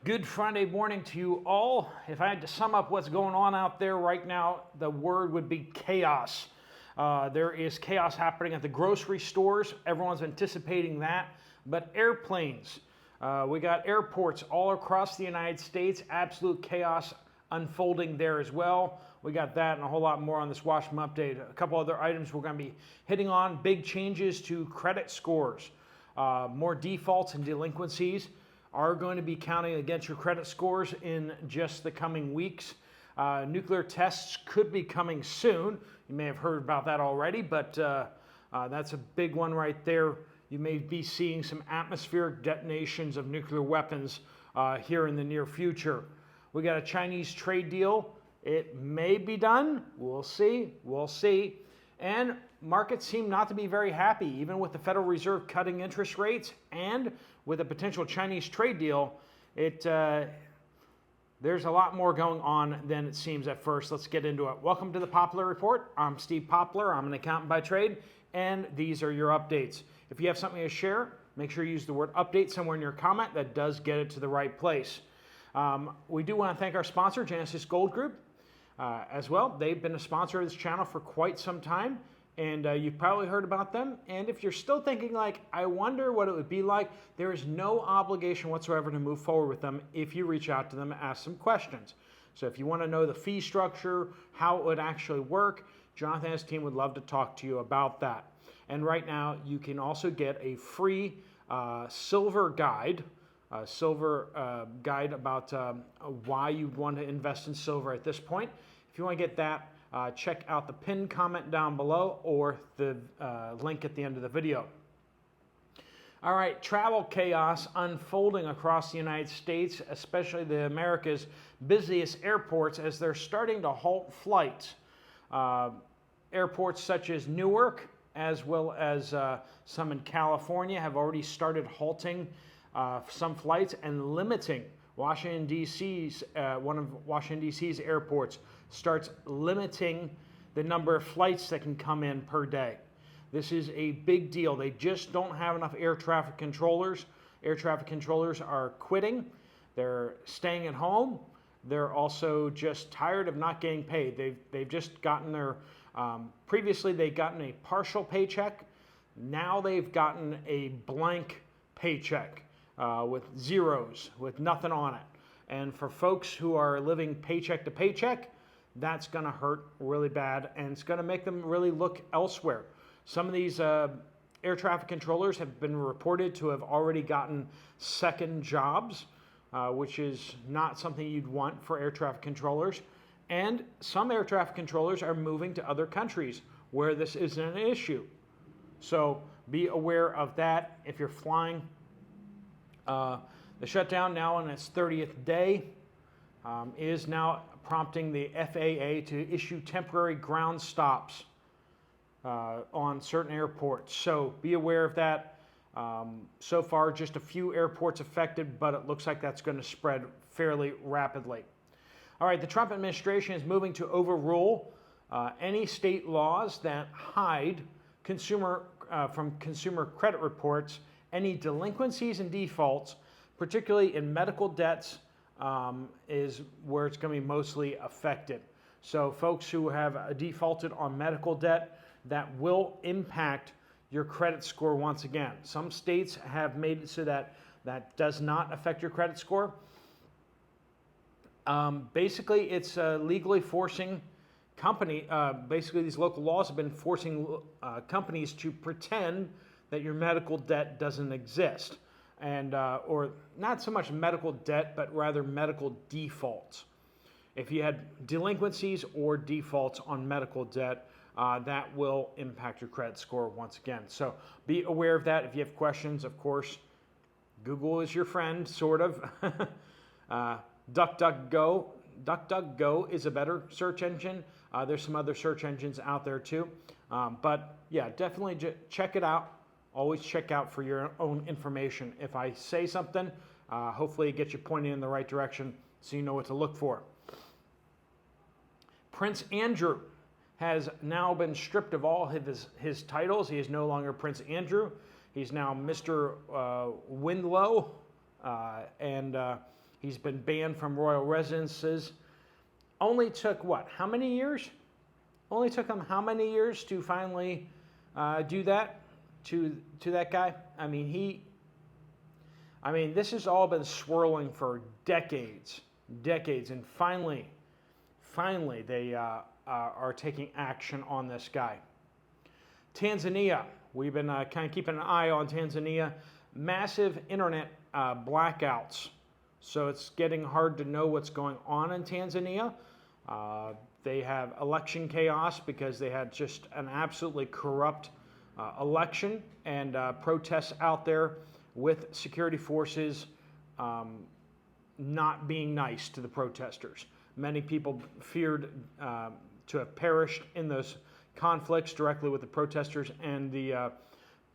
Good Friday morning to you all. If I had to sum up what's going on out there right now, the word would be chaos. There is chaos happening at the grocery stores. Everyone's anticipating that. But airplanes, we got airports all across the United States. Absolute chaos unfolding there as well. We got that and a whole lot more on this Watchmen update. A couple other items we're going to be hitting on. Big changes to credit scores. More defaults and delinquencies are going to be counting against your credit scores in just the coming weeks. Nuclear tests could be coming soon. You may have heard about that already, but that's a big one right there. You may be seeing some atmospheric detonations of nuclear weapons here in the near future. We got a Chinese trade deal. It may be done. We'll see. We'll see. And markets seem not to be very happy, even with the Federal Reserve cutting interest rates and with a potential Chinese trade deal. There's a lot more going on than it seems at first. Let's get into it. Welcome to the Poplar Report. I'm Steve Poplar. I'm an accountant by trade, and these are your updates. If you have something to share, make sure you use the word update somewhere in your comment. That does get it to the right place. We do want to thank our sponsor, Genesis Gold Group, as well. They've been a sponsor of this channel for quite some time, and you've probably heard about them. And if you're still thinking like, I wonder what it would be like, there is no obligation whatsoever to move forward with them if you reach out to them and ask some questions. So if you want to know the fee structure, how it would actually work, Jonathan and his team would love to talk to you about that. And right now, you can also get a free silver guide, about why you want to invest in silver at this point. If you want to get that, check out the pinned comment down below or the link at the end of the video. All right, travel chaos unfolding across the United States, especially the America's busiest airports, as they're starting to halt flights. Airports such as Newark, as well as some in California, have already started halting some flights and limiting. Washington, D.C.'s, one of Washington, D.C.'s airports starts limiting the number of flights that can come in per day. This is a big deal. They just don't have enough air traffic controllers. Air traffic controllers are quitting. They're staying at home. They're also just tired of not getting paid. They've just gotten their, previously they'd gotten a partial paycheck. Now they've gotten a blank paycheck. With zeros, with nothing on it. And for folks who are living paycheck to paycheck, that's going to hurt really bad, and it's going to make them really look elsewhere. Some of these air traffic controllers have been reported to have already gotten second jobs, which is not something you'd want for air traffic controllers. And some air traffic controllers are moving to other countries where this isn't an issue. So be aware of that if you're flying. The shutdown, now on its 30th day, is now prompting the FAA to issue temporary ground stops on certain airports. So be aware of that. So far, just a few airports affected, but it looks like that's going to spread fairly rapidly. All right, the Trump administration is moving to overrule any state laws that hide from consumer credit reports any delinquencies and defaults, particularly in medical debts, is where it's going to be mostly affected. So folks who have defaulted on medical debt, that will impact your credit score once again. Some states have made it so that that does not affect your credit score. Basically, it's legally forcing basically these local laws have been forcing companies to pretend that your medical debt doesn't exist, and or not so much medical debt, but rather medical defaults. If you had delinquencies or defaults on medical debt, that will impact your credit score once again. So be aware of that. If you have questions, of course, Google is your friend, sort of. DuckDuckGo is a better search engine. There's some other search engines out there too. But yeah, definitely check it out. Always check out for your own information. If I say something, hopefully it gets you pointed in the right direction so you know what to look for. Prince Andrew has now been stripped of all his titles. He is no longer Prince Andrew. He's now Mr. Windlow, and He's been banned from royal residences. Only took what? How many years? Only took him how many years to finally do that to that guy? I mean, this has all been swirling for decades, and finally they are taking action on this guy. Tanzania, we've been kind of keeping an eye on Tanzania. Massive internet blackouts. So it's getting hard to know what's going on in Tanzania. They have election chaos because they had just an absolutely corrupt election, and protests out there with security forces not being nice to the protesters. Many people feared to have perished in those conflicts directly with the protesters and the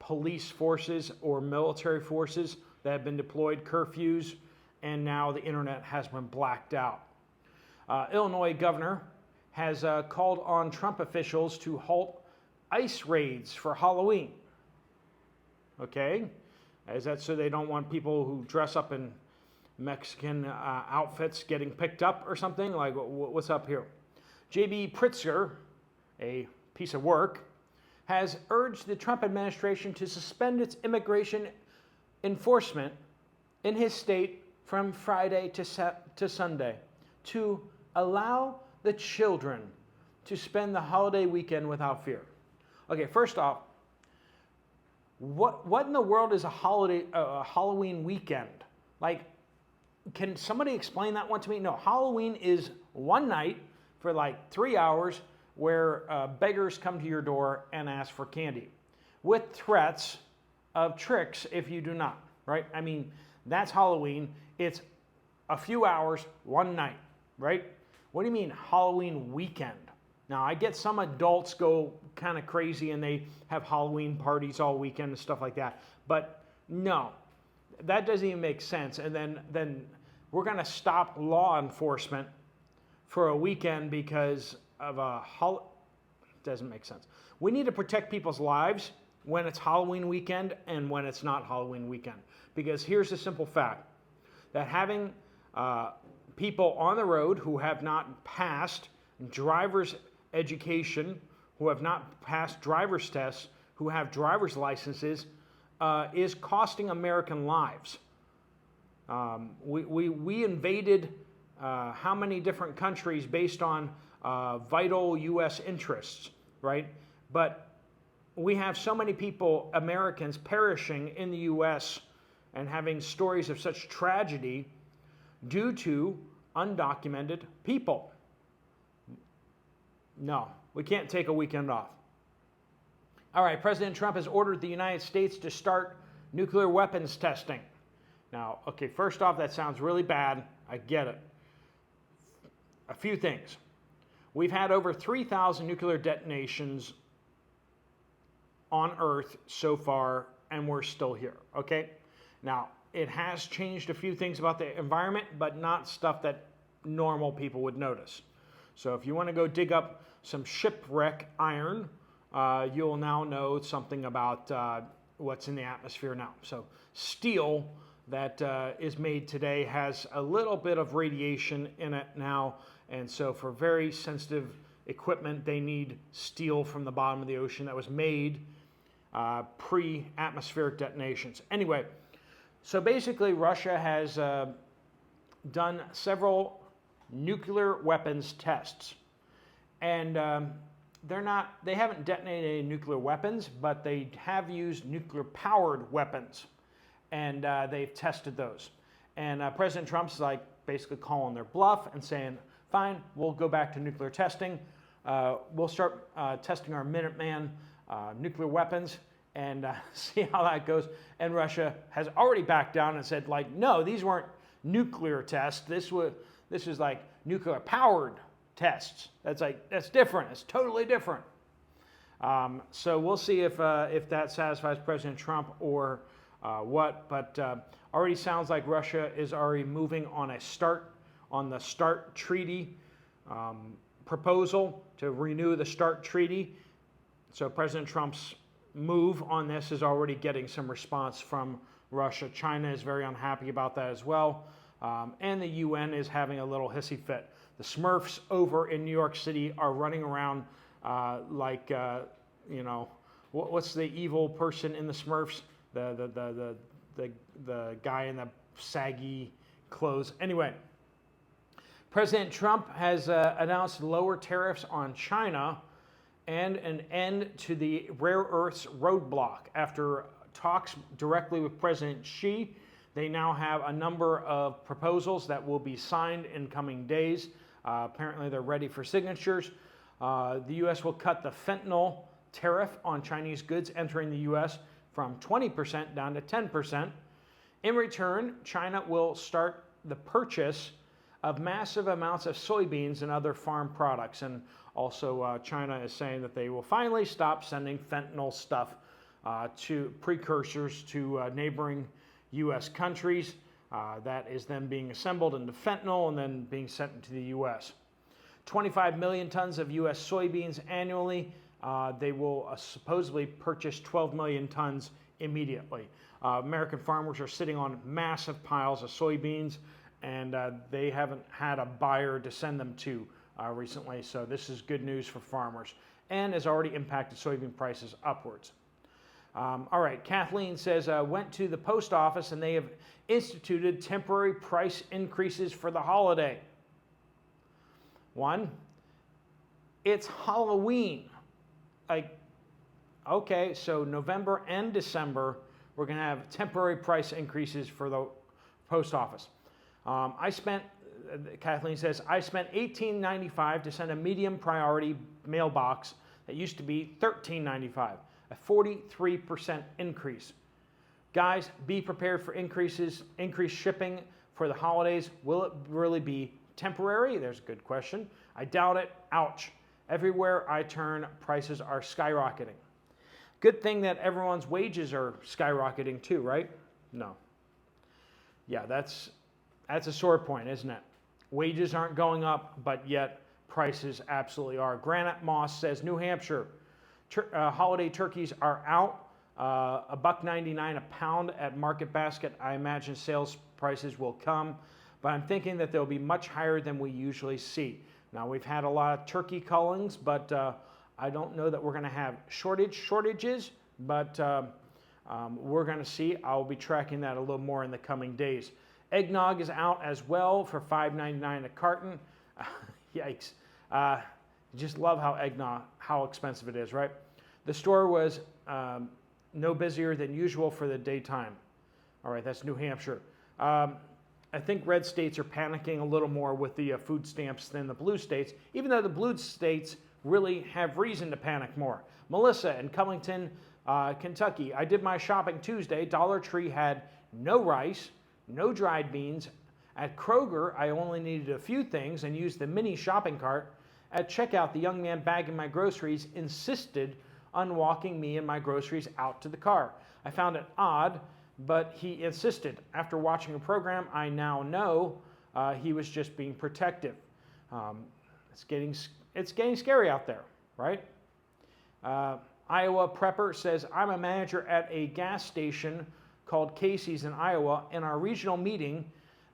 police forces or military forces that have been deployed, curfews, and now the internet has been blacked out. Illinois governor has called on Trump officials to halt ICE raids for Halloween. Okay? Is that so they don't want people who dress up in Mexican outfits getting picked up or something? Like, what's up here? J.B. Pritzker, a piece of work, has urged the Trump administration to suspend its immigration enforcement in his state from Friday to Sunday to allow the children to spend the holiday weekend without fear. Okay, first off, what in the world is a Halloween weekend? Like, can somebody explain that one to me? No, Halloween is one night for like 3 hours where beggars come to your door and ask for candy with threats of tricks if you do not, right? I mean, that's Halloween. It's a few hours, one night, right? What do you mean Halloween weekend? Now, I get some adults go kind of crazy and they have Halloween parties all weekend and stuff like that. But no, that doesn't even make sense. And then we're going to stop law enforcement for a weekend because of a holiday. Doesn't make sense. We need to protect people's lives when it's Halloween weekend and when it's not Halloween weekend. Because here's the simple fact that having people on the road who have not passed driver's education, who have not passed driver's tests, who have driver's licenses, is costing American lives. We invaded how many different countries based on vital U.S. interests, right? But we have so many people, Americans, perishing in the U.S. and having stories of such tragedy due to undocumented people. No, we can't take a weekend off. All right, President Trump has ordered the United States to start nuclear weapons testing. Now, okay, first off, that sounds really bad. I get it. A few things. We've had over 3,000 nuclear detonations on Earth so far, and we're still here, okay? Now, it has changed a few things about the environment, but not stuff that normal people would notice. So if you want to go dig up some shipwreck iron, you'll now know something about what's in the atmosphere now. So steel that is made today has a little bit of radiation in it now, and so for very sensitive equipment, they need steel from the bottom of the ocean that was made pre-atmospheric detonations. Anyway, so basically Russia has done several nuclear weapons tests, and they haven't detonated any nuclear weapons, but they have used nuclear powered weapons, and they've tested those. And President Trump's like basically calling their bluff and saying, fine, we'll go back to nuclear testing. We'll start testing our Minuteman nuclear weapons and see how that goes. And Russia has already backed down and said, like, no, these weren't nuclear tests. This is like nuclear powered tests. That's different. It's totally different. So we'll see if that satisfies President Trump or what. But already sounds like Russia is already moving on the START treaty proposal to renew the START treaty. So President Trump's move on this is already getting some response from Russia. China is very unhappy about that as well. And the UN is having a little hissy fit. The Smurfs over in New York City are running around like, what's the evil person in the Smurfs? The guy in the saggy clothes. Anyway, President Trump has announced lower tariffs on China and an end to the rare earths roadblock. After talks directly with President Xi, they now have a number of proposals that will be signed in coming days. Apparently, they're ready for signatures. The U.S. will cut the fentanyl tariff on Chinese goods entering the U.S. from 20% down to 10%. In return, China will start the purchase of massive amounts of soybeans and other farm products. And also, China is saying that they will finally stop sending fentanyl stuff to precursors to neighboring U.S. countries. That is then being assembled into fentanyl and then being sent into the U.S. 25 million tons of U.S. soybeans annually. They will supposedly purchase 12 million tons immediately. American farmers are sitting on massive piles of soybeans, and they haven't had a buyer to send them to recently. So this is good news for farmers and has already impacted soybean prices upwards. All right, Kathleen says, went to the post office and they have instituted temporary price increases for the holiday. One, it's Halloween. Okay, so November and December, we're going to have temporary price increases for the post office. Kathleen says, I spent $18.95 to send a medium priority mailbox that used to be $13.95. A 43% increase. Guys, be prepared for increased shipping for the holidays. Will it really be temporary? There's a good question. I doubt it. Ouch. Everywhere I turn, prices are skyrocketing. Good thing that everyone's wages are skyrocketing too, right? No. Yeah, that's a sore point, isn't it? Wages aren't going up, but yet prices absolutely are. Granite Moss says, New Hampshire, holiday turkeys are out, $1.99 a pound at Market Basket. I imagine sales prices will come, but I'm thinking that they'll be much higher than we usually see. Now, we've had a lot of turkey cullings, but I don't know that we're going to have shortages, but we're going to see. I'll be tracking that a little more in the coming days. Eggnog is out as well for $5.99 a carton. Yikes. Just love how expensive it is, right? The store was no busier than usual for the daytime. All right, that's New Hampshire. I think red states are panicking a little more with the food stamps than the blue states, even though the blue states really have reason to panic more. Melissa in Covington, Kentucky. I did my shopping Tuesday. Dollar Tree had no rice, no dried beans. At Kroger, I only needed a few things and used the mini shopping cart. At checkout, the young man bagging my groceries insisted on walking me and my groceries out to the car. I found it odd, but he insisted. After watching a program, I now know he was just being protective. It's getting scary out there, right? Iowa Prepper says, I'm a manager at a gas station called Casey's in Iowa. In our regional meeting,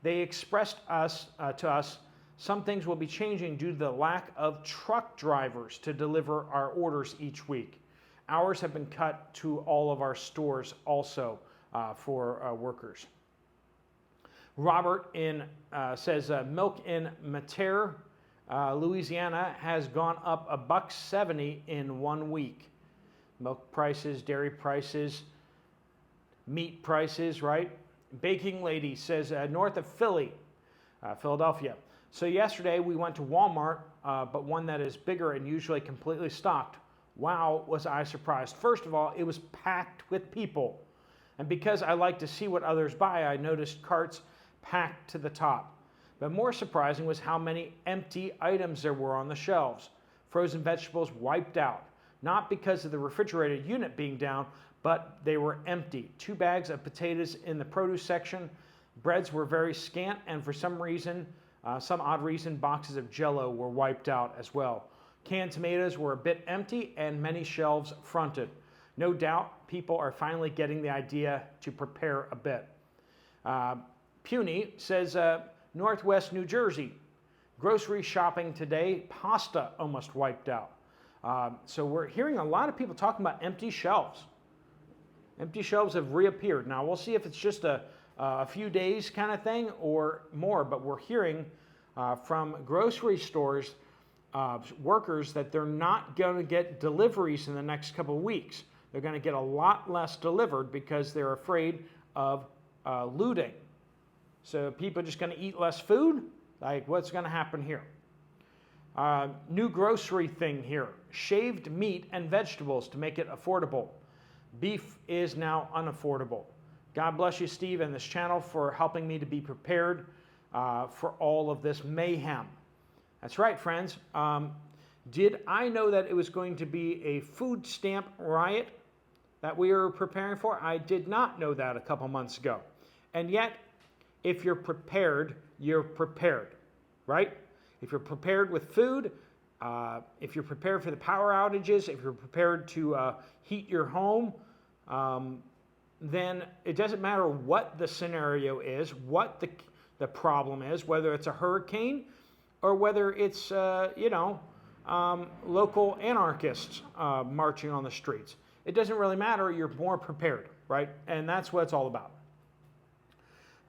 they expressed to us some things will be changing due to the lack of truck drivers to deliver our orders each week. Hours have been cut to all of our stores also for workers. Robert says milk in Mater, Louisiana has gone up $1.70 in 1 week. Milk prices, dairy prices, meat prices, right? Baking Lady says north of Philadelphia. So yesterday we went to Walmart, but one that is bigger and usually completely stocked. Wow, was I surprised. First of all, it was packed with people. And because I like to see what others buy, I noticed carts packed to the top. But more surprising was how many empty items there were on the shelves. Frozen vegetables wiped out, not because of the refrigerated unit being down, but they were empty. 2 bags of potatoes in the produce section. Breads were very scant, and for some odd reason, boxes of Jell-O were wiped out as well. Canned tomatoes were a bit empty and many shelves fronted. No doubt people are finally getting the idea to prepare a bit. Puny says, Northwest New Jersey, grocery shopping today, pasta almost wiped out. So we're hearing a lot of people talking about empty shelves. Empty shelves have reappeared. Now we'll see if it's just a few days kind of thing or more, but we're hearing from grocery stores workers that they're not going to get deliveries in the next couple of weeks. They're going to get a lot less delivered because they're afraid of looting. So people are just going to eat less food? Like, what's going to happen here? New grocery thing here. Shaved meat and vegetables to make it affordable. Beef is now unaffordable. God bless you, Steve, and this channel for helping me to be prepared for all of this mayhem. That's right, friends. Did I know that it was going to be a food stamp riot that we were preparing for? I did not know that a couple months ago. And yet, if you're prepared, right? If you're prepared with food, if you're prepared for the power outages, if you're prepared to heat your home, then it doesn't matter what the scenario is, what the problem is, whether it's a hurricane or whether it's, local anarchists marching on the streets. It doesn't really matter. You're more prepared, right? And that's what it's all about.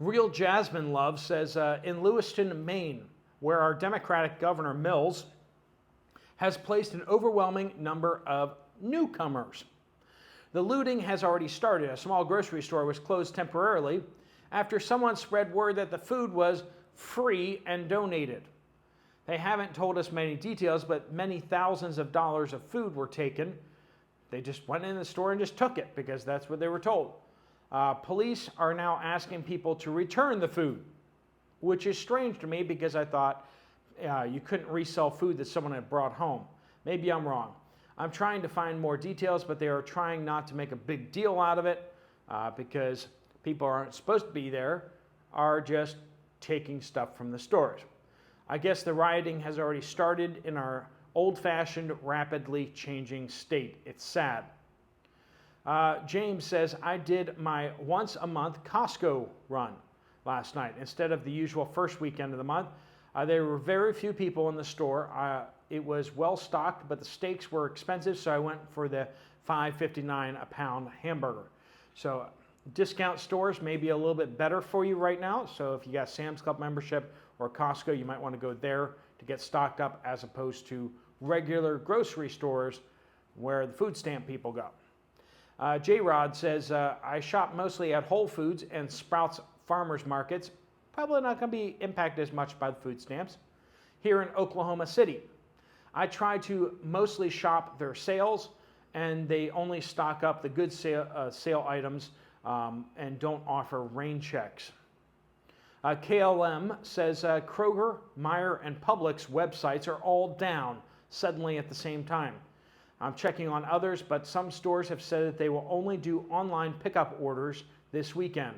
Real Jasmine Love says, in Lewiston, Maine, where our Democratic Governor Mills has placed an overwhelming number of newcomers. The looting has already started. A small grocery store was closed temporarily after someone spread word that the food was free and donated. They haven't told us many details, but many thousands of dollars of food were taken. They just went in the store and just took it because that's what they were told. Police are now asking people to return the food, which is strange to me because I thought you couldn't resell food that someone had brought home. Maybe I'm wrong. I'm trying to find more details, but they are trying not to make a big deal out of it because people aren't supposed to be there, are just taking stuff from the stores. I guess the rioting has already started in our old-fashioned, rapidly changing state. It's sad. James says, I did my once-a-month Costco run last night. Instead of the usual first weekend of the month, there were very few people in the store. It was well-stocked, but the steaks were expensive, so I went for the $5.59 a pound hamburger. So discount stores may be a little bit better for you right now. So if you got Sam's Club membership or Costco, you might want to go there to get stocked up as opposed to regular grocery stores where the food stamp people go. J-Rod says, I shop mostly at Whole Foods and Sprouts farmers markets. Probably not going to be impacted as much by the food stamps. Here in Oklahoma City, I try to mostly shop their sales, and they only stock up the good sale items and don't offer rain checks. KLM says Kroger, Meijer, and Publix websites are all down suddenly at the same time. I'm checking on others, but some stores have said that they will only do online pickup orders this weekend.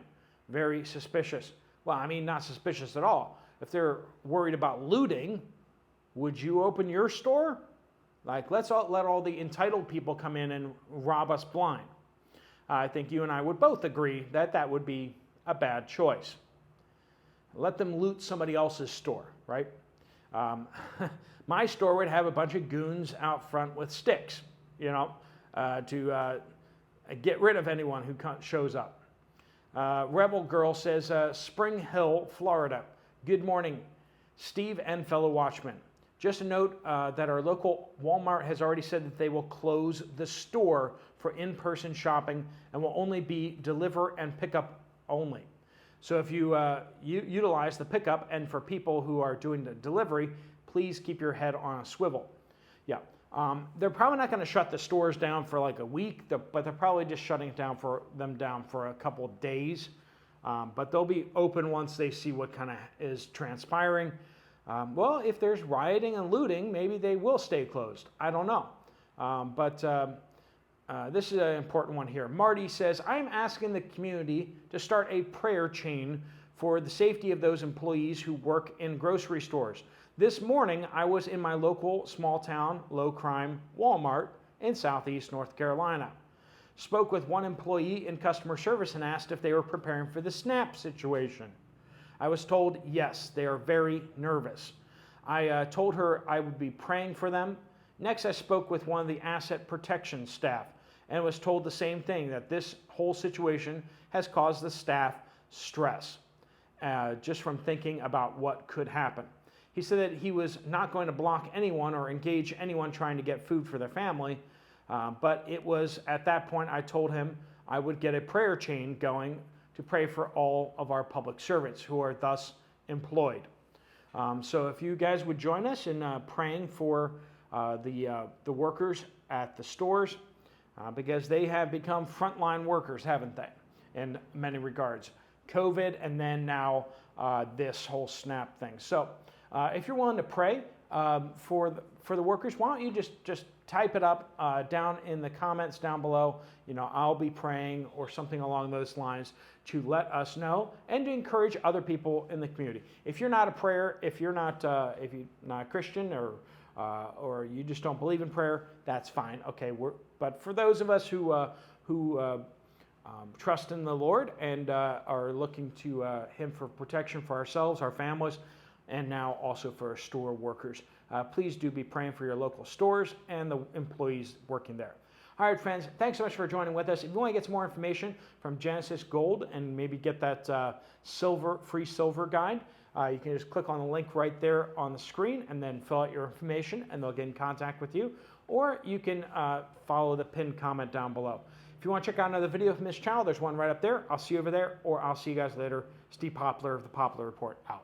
Very suspicious. Well, I mean, not suspicious at all. If they're worried about looting, would you open your store? Like, let's let all the entitled people come in and rob us blind. I think you and I would both agree that that would be a bad choice. Let them loot somebody else's store, right? My store would have a bunch of goons out front with sticks, to get rid of anyone who shows up. Rebel Girl says, Spring Hill, Florida. Good morning, Steve and fellow Watchmen. Just a note that our local Walmart has already said that they will close the store for in-person shopping and will only be deliver and pickup only. So if you utilize the pickup, and for people who are doing the delivery, please keep your head on a swivel. Yeah, they're probably not going to shut the stores down for like a week, but they're probably just shutting them down for a couple of days. But they'll be open once they see what kind of is transpiring. Well, if there's rioting and looting, maybe they will stay closed. I don't know. This is an important one here. Marty says, I'm asking the community to start a prayer chain for the safety of those employees who work in grocery stores. This morning, I was in my local small town, low crime Walmart in Southeast North Carolina. Spoke with one employee in customer service and asked if they were preparing for the SNAP situation. I was told, yes, they are very nervous. I told her I would be praying for them. Next, I spoke with one of the asset protection staff and was told the same thing, that this whole situation has caused the staff stress just from thinking about what could happen. He said that he was not going to block anyone or engage anyone trying to get food for their family, but it was at that point I told him I would get a prayer chain going to pray for all of our public servants who are thus employed. So if you guys would join us in praying for the workers at the stores, because they have become frontline workers, haven't they, in many regards. COVID and then now this whole SNAP thing. So if you're willing to pray for the workers, why don't you just type it up down in the comments down below. I'll be praying or something along those lines to let us know and to encourage other people in the community. If you're not a prayer, if you're not a Christian or you just don't believe in prayer, that's fine. Okay, but for those of us who trust in the Lord and are looking to Him for protection for ourselves, our families, and now also for our store workers. Please do be praying for your local stores and the employees working there. All right, friends, thanks so much for joining with us. If you want to get some more information from Genesis Gold and maybe get that free silver guide, you can just click on the link right there on the screen and then fill out your information and they'll get in contact with you. Or you can follow the pinned comment down below. If you want to check out another video from this channel, there's one right up there. I'll see you over there, or I'll see you guys later. Steve Poplar of the Poplar Report out.